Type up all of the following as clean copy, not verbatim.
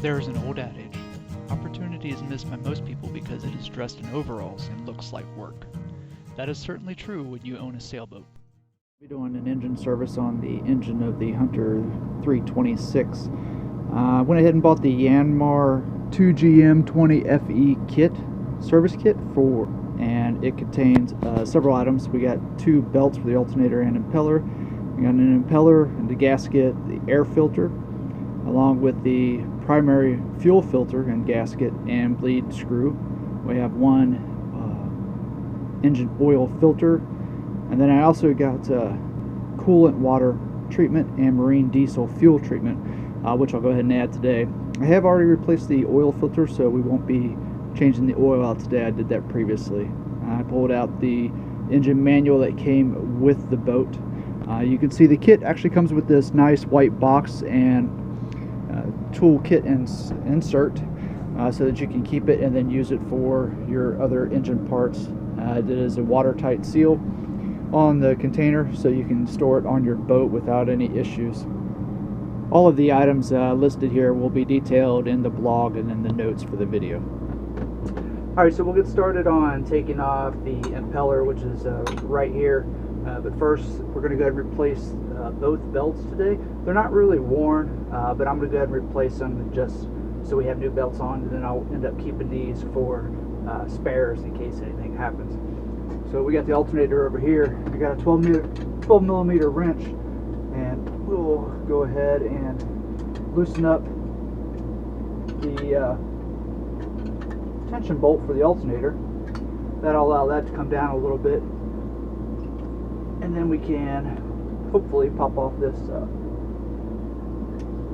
There is an old adage, opportunity is missed by most people because it is dressed in overalls and looks like work. That is certainly true when you own a sailboat. We're doing an engine service on the engine of the Hunter 326. Went ahead and bought the Yanmar 2GM20F kit, service kit and it contains several items. We got 2 belts for the alternator and impeller. We got an impeller and the gasket, the air filter, along with the primary fuel filter and gasket and bleed screw. We have 1 engine oil filter, and then I also got coolant water treatment and marine diesel fuel treatment, which I'll go ahead and add today. I have already replaced the oil filter, so we won't be changing the oil out today. I did that previously. I pulled out the engine manual that came with the boat. You can see the kit actually comes with this nice white box and tool kit insert so that you can keep it and then use it for your other engine parts. It is a watertight seal on the container so you can store it on your boat without any issues. All of the items listed here will be detailed in the blog and in the notes for the video. Alright, so we'll get started on taking off the impeller, which is right here. But first, we're going to go ahead and replace both belts today. They're not really worn, but I'm going to go ahead and replace them just so we have new belts on, and then I'll end up keeping these for spares in case anything happens. So we got the alternator over here. We got a 12 millimeter wrench, and we'll go ahead and loosen up the tension bolt for the alternator. That'll allow that to come down a little bit, and then we can hopefully pop off this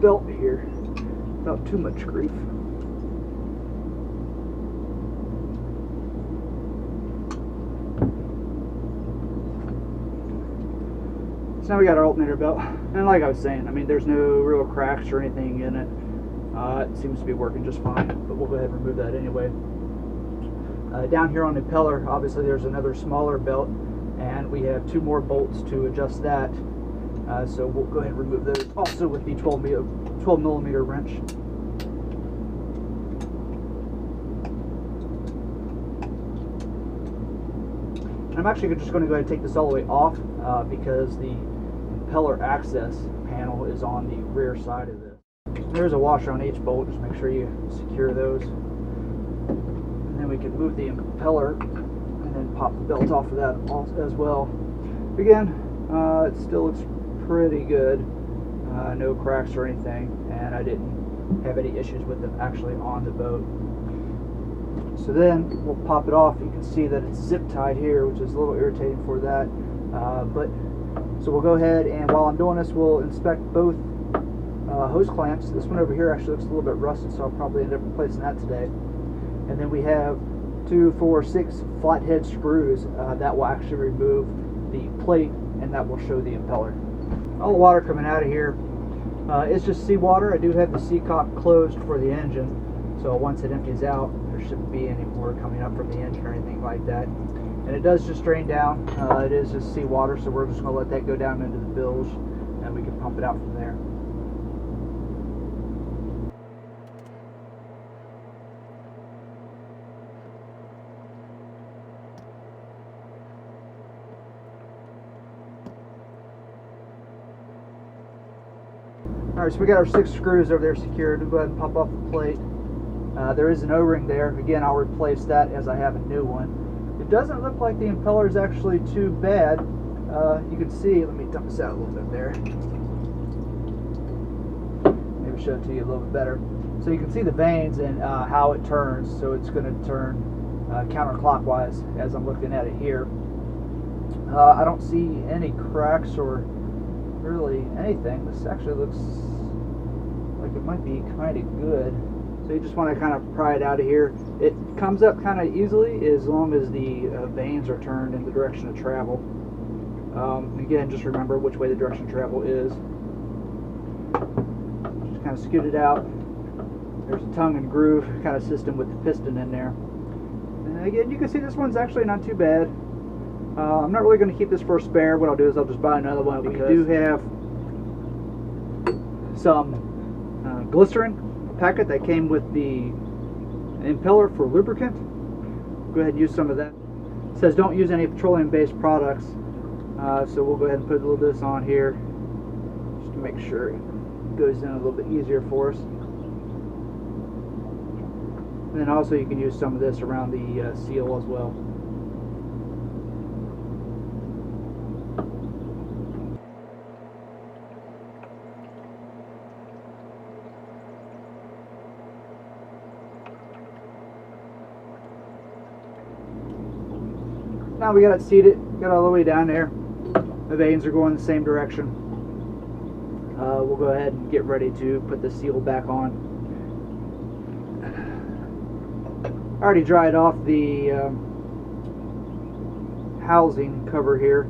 belt here without too much grief. So now we got our alternator belt, and like I was saying, I mean, there's no real cracks or anything in it. It seems to be working just fine, but we'll go ahead and remove that anyway. Down here on the impeller, obviously there's another smaller belt, and we have 2 more bolts to adjust that. So we'll go ahead and remove those also with the 12 millimeter wrench. And I'm actually just going to go ahead and take this all the way off because the impeller access panel is on the rear side of this. There's a washer on each bolt, just make sure you secure those. And then we can move the impeller and then pop the belt off of that as well. Again, it still looks pretty good. No cracks or anything, and I didn't have any issues with them actually on the boat. So then we'll pop it off. You can see that it's zip tied here, which is a little irritating for that. So we'll go ahead, and while I'm doing this, we'll inspect both hose clamps. This one over here actually looks a little bit rusted, so I'll probably end up replacing that today. And then we have 2, 4, 6 flathead screws that will actually remove the plate, and that will show the impeller. All the water coming out of here is just seawater. I do have the seacock closed for the engine, so once it empties out, there shouldn't be any more coming up from the engine or anything like that. And it does just drain down. It is just seawater, so we're just going to let that go down into the bilge, and we can pump it out from there. Alright, so we got our 6 screws over there secured. We'll go ahead and pop off the plate. There is an O-ring there. Again, I'll replace that as I have a new one. It doesn't look like the impeller is actually too bad. You can see, let me dump this out a little bit there. Maybe show it to you a little bit better. So you can see the vanes and how it turns. So it's going to turn counterclockwise as I'm looking at it here. I don't see any cracks or really anything. This actually looks like it might be kind of good. So you just want to kind of pry it out of here. It comes up kind of easily as long as the vanes are turned in the direction of travel. Again, just remember which way the direction of travel is. Just kind of scoot it out. There's a tongue and groove kind of system with the piston in there. And again, you can see this one's actually not too bad. I'm not really going to keep this for a spare. What I'll do is I'll just buy another one. We do have some glycerin packet that came with the impeller for lubricant. Go ahead and use some of that. It says don't use any petroleum-based products, so we'll go ahead and put a little bit of this on here just to make sure it goes in a little bit easier for us. And then also you can use some of this around the seal as well. Now we got it seated, got all the way down there. The vanes are going the same direction. We'll go ahead and get ready to put the seal back on. I already dried off the housing cover here,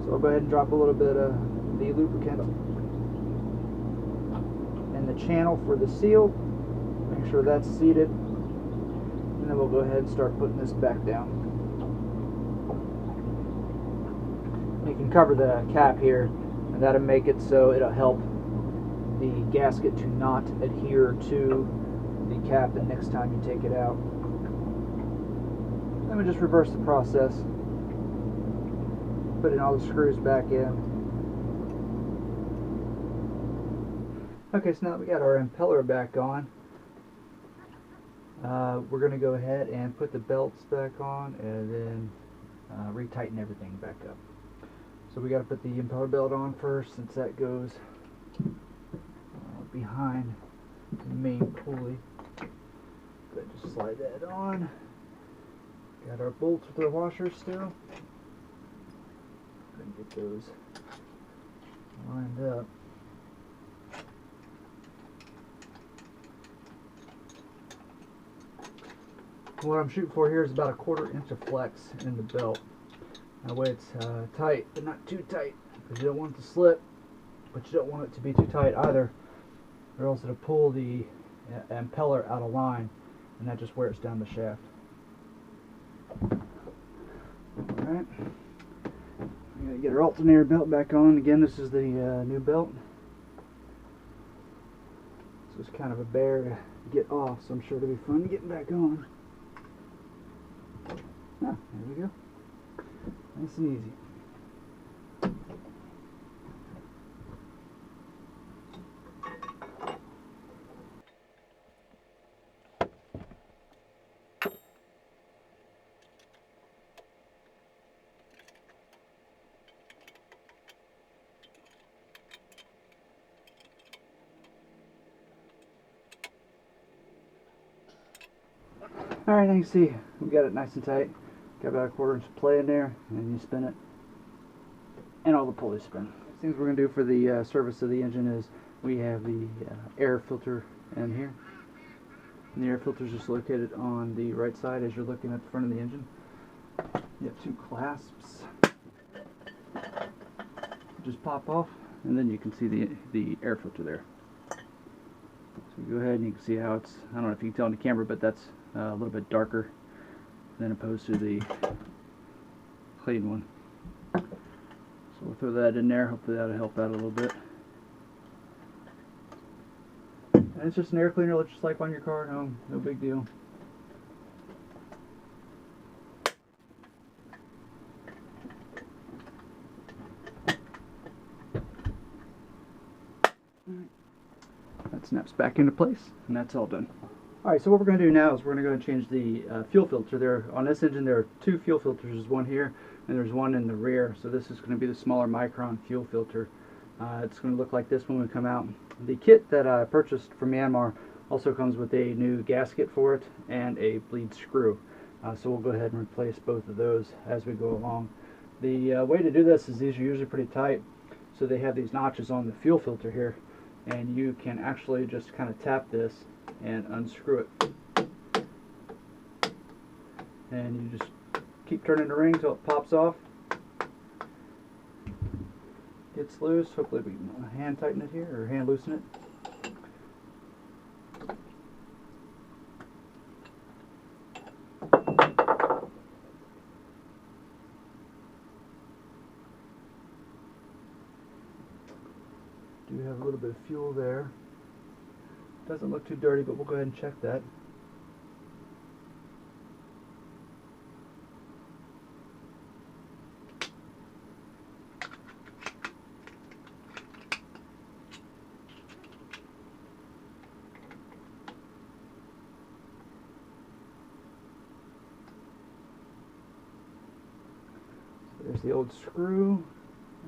so I'll go ahead and drop a little bit of the lubricant in the channel for the seal. Make sure that's seated, and then we'll go ahead and start putting this back down. You can cover the cap here, and that'll make it so it'll help the gasket to not adhere to the cap the next time you take it out. Then we just reverse the process, putting all the screws back in. Okay, so now that we got our impeller back on, we're going to go ahead and put the belts back on and then retighten everything back up. So we got to put the impeller belt on first, since that goes behind the main pulley. Go ahead and just slide that on. Got our bolts with our washers still. Go ahead and get those lined up. What I'm shooting for here is about 1/4 inch of flex in the belt. That way it's tight, but not too tight, because you don't want it to slip, but you don't want it to be too tight either, or else it'll pull the impeller out of line, and that just wears down the shaft. Alright, we gotta get our alternator belt back on. Again, this is the new belt. So it's kind of a bear to get off, so I'm sure it'll be fun getting back on. Ah, there we go. Nice and easy. Alright, now you see we got it nice and tight. Got about 1/4 inch of play in there, and you spin it, and all the pulleys spin. Things we're going to do for the service of the engine is we have the air filter in here. And the air filter is just located on the right side as you're looking at the front of the engine. You have 2 clasps. Just pop off, and then you can see the air filter there. So go ahead and you can see how it's, I don't know if you can tell on the camera, but that's a little bit darker than opposed to the clean one. So we'll throw that in there. Hopefully that'll help out a little bit. And it's just an air cleaner, just like on your car at home. No big deal. That snaps back into place, and that's all done. Alright, so what we're going to do now is we're going to go and change the fuel filter. There, on this engine there are 2 fuel filters. There's one here and there's one in the rear. So this is going to be the smaller micron fuel filter. It's going to look like this when we come out. The kit that I purchased from Yanmar also comes with a new gasket for it and a bleed screw. So we'll go ahead and replace both of those as we go along. The way to do this is these are usually pretty tight. So they have these notches on the fuel filter here, and you can actually just kind of tap this and unscrew it, and you just keep turning the ring until it pops off, gets loose. Hopefully we can hand tighten it here, or hand loosen it. Do have a little bit of fuel there. Doesn't look too dirty, but we'll go ahead and check that. There's the old screw,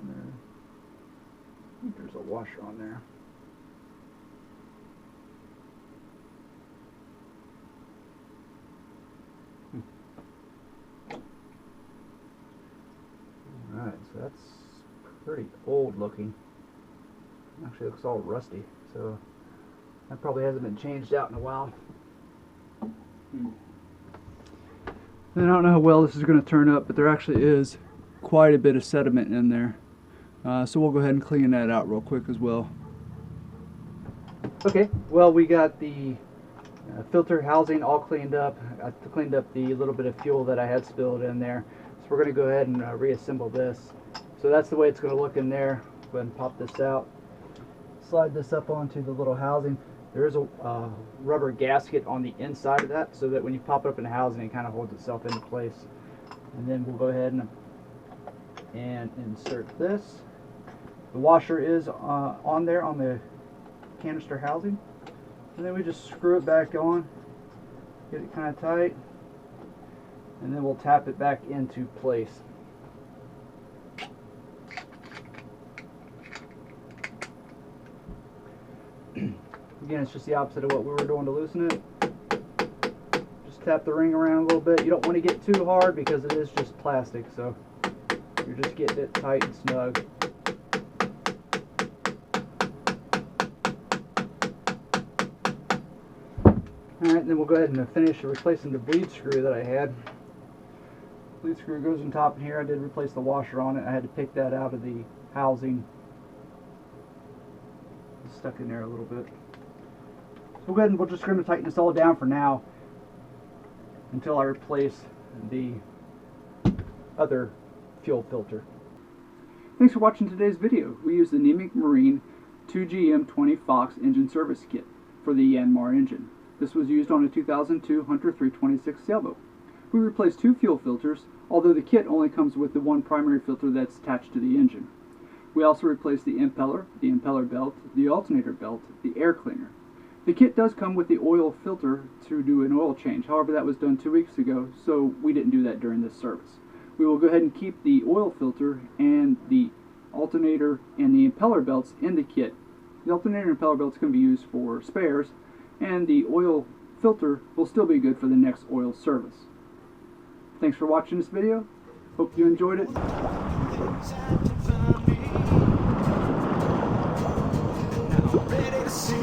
and I think there's a washer on there. Alright, so that's pretty old looking. Actually looks all rusty, so that probably hasn't been changed out in a while. I don't know how well this is going to turn up, but there actually is quite a bit of sediment in there. So we'll go ahead and clean that out real quick as well. Okay, well, we got the filter housing all cleaned up. I cleaned up the little bit of fuel that I had spilled in there. So we're going to go ahead and reassemble this. So that's the way it's going to look in there. Go ahead and pop this out. Slide this up onto the little housing. There is a rubber gasket on the inside of that, so that when you pop it up in the housing, it kind of holds itself into place. And then we'll go ahead and insert this. The washer is on there on the canister housing, and then we just screw it back on, get it kind of tight, and then we'll tap it back into place. Again, it's just the opposite of what we were doing to loosen it. Just tap the ring around a little bit. You don't want to get too hard because it is just plastic, so you're just getting it tight and snug. Alright, then we'll go ahead and finish replacing the bleed screw that I had. Bleed screw goes on top in here. I did replace the washer on it. I had to pick that out of the housing. It's stuck in there a little bit. So we'll go ahead and we're just going to tighten this all down for now until I replace the other fuel filter. Thanks for watching today's video. We use the Niemiec Marine 2GM20F engine service kit for the Yanmar engine. This was used on a 2002 Hunter 326 sailboat. We replaced 2 fuel filters, although the kit only comes with the one primary filter that's attached to the engine. We also replaced the impeller belt, the alternator belt, the air cleaner. The kit does come with the oil filter to do an oil change. However, that was done 2 weeks ago, so we didn't do that during this service. We will go ahead and keep the oil filter and the alternator and the impeller belts in the kit. The alternator and impeller belts can be used for spares, and the oil filter will still be good for the next oil service. Thanks for watching this video. Hope you enjoyed it. Ready to see